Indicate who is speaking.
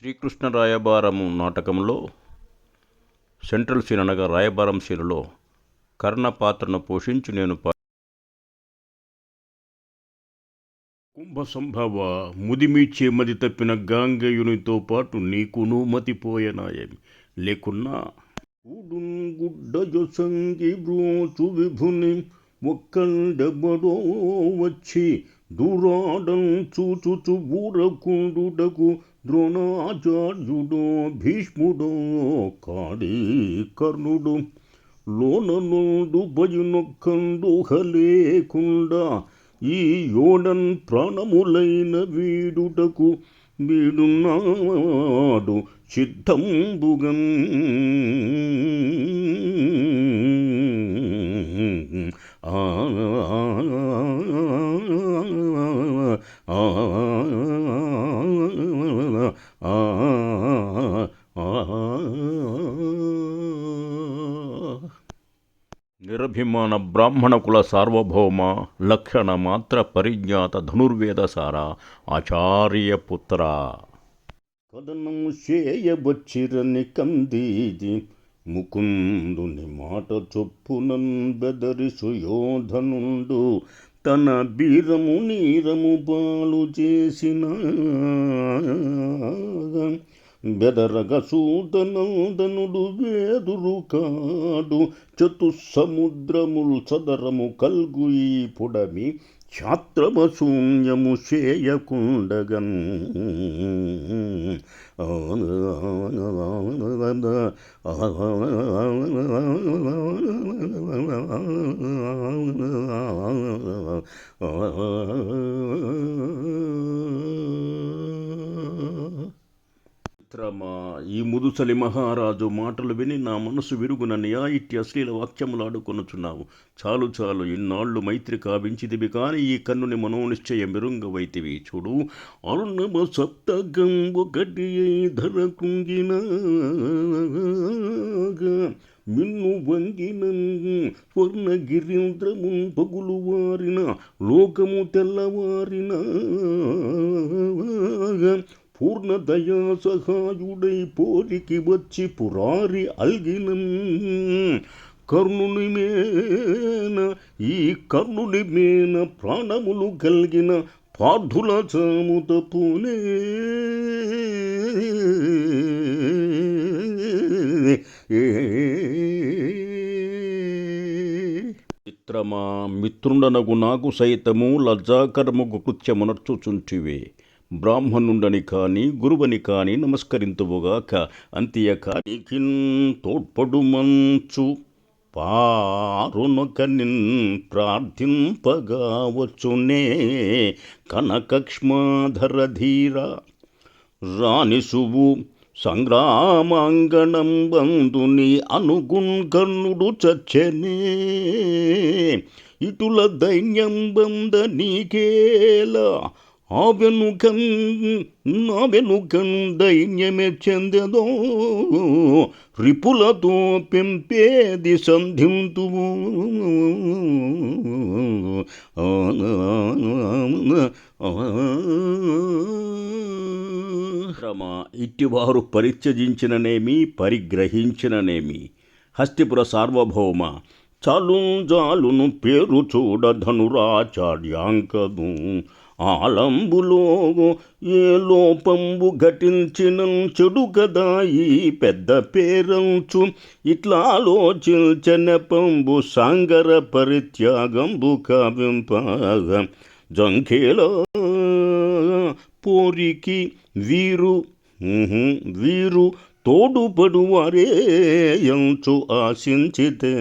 Speaker 1: శ్రీకృష్ణ రాయబారము నాటకంలో central scene అనగా రాయబారం సీనులో కర్ణ పాత్రను పోషించి నేను కుంభ సంభవ ముదిమీచే మది తప్పిన గాంగేయునితో పాటు నీకును మతిపోయనాయమి లేకున్నా గుడ్డ సంగి బ్రోచు విభుని ఒక్కండెబడో వచ్చి దూరాడం చూచుచు ఊరకుండుటకు ద్రోణాచార్యుడో భీష్ముడో కాడి కర్ణుడు లోన నుండు భయునొక్కండు హలేకుండా ఈ యోడన్ ప్రాణములైన వీడుటకు వీడున్నాడు సిద్ధంబుగన్ నిరభిమాన బ్రాహ్మణ కుల సార్వభౌమ లక్షణ మాత్ర పరిజ్ఞాత ధనుర్వేదసార ఆచార్య పుత్ర కథనం చేయబచ్చిరని కందీది ముకుందుని మాట చొప్పునన్ బెదరి సుయోధనుండు తన బీరము నీరము పాలు చేసిన బెదరగ సూతనందనుడు వేదురు కాడు చతుస్సముద్రముల్ సదరము కల్గు ఈ పుడమి ఛాత్రమశూన్యము చేయకుండగన్ ఈ ముదుసలి మహారాజు మాటలు విని నా మనసు విరుగుననియా ఇట్టి అశ్లీల వాక్యములాడుకొనుచున్నావు. చాలు చాలు, ఇన్నాళ్ళు మైత్రి కావించిదివి కాని ఈ కన్నుని మనోనిశ్చయ మెరుంగవైతివి. చూడు, అరుణమ సప్తగం ఒకటి ధర కుంగిన మిన్ను వంగిన స్వర్ణగిరీంద్రమున్ పగులు వారిన లోకము తెల్లవారిన పూర్ణ దయా సహాయుడై పోరికి వచ్చి పురారి అల్గినం కర్ణుని మేన ఈ కర్ణుని మేన ప్రాణములు కలిగిన పార్థుల చాముత పూనే చిత్రమా మిత్రుండనగు నాకు సైతము లజ్జాకరముగు కృత్యమునర్చుచుంటివే. బ్రాహ్మణుండని కాని గురువని కాని నమస్కరింతువుగాక, అంత్యకానికిన్ తోడ్పడు మంచు పారునొకనిన్ ప్రార్థింపగా వచ్చునే కనకక్ష్మాధర ధీర రానిసువు సంగ్రామాంగణం బంధుని అనుగున్ కర్ణుడు చచ్చనే ఇటుల దైన్యం బంద నీకేలా ఆవెనుకం దైన్యమే చెందెదో రిపులతో పెంపేది సంధింతువు ఇట్టివారు పరిత్యజించిననేమి పరిగ్రహించిననేమి. హస్తిపుర సార్వభౌమ చాలు జాలును పేరు చూడ ధనురాచార్యాంకదు ఆలంబులో ఏ లోపంబు ఘటించిన చెడు కదా ఈ పెద్ద పేరంచు ఇట్లా ఆలోచించనెపంబు సాంగర పరిత్యాగంబు కావింపగ జంఖేల పోరికి వీరు తోడుపడువారే ఎంచు ఆశించితే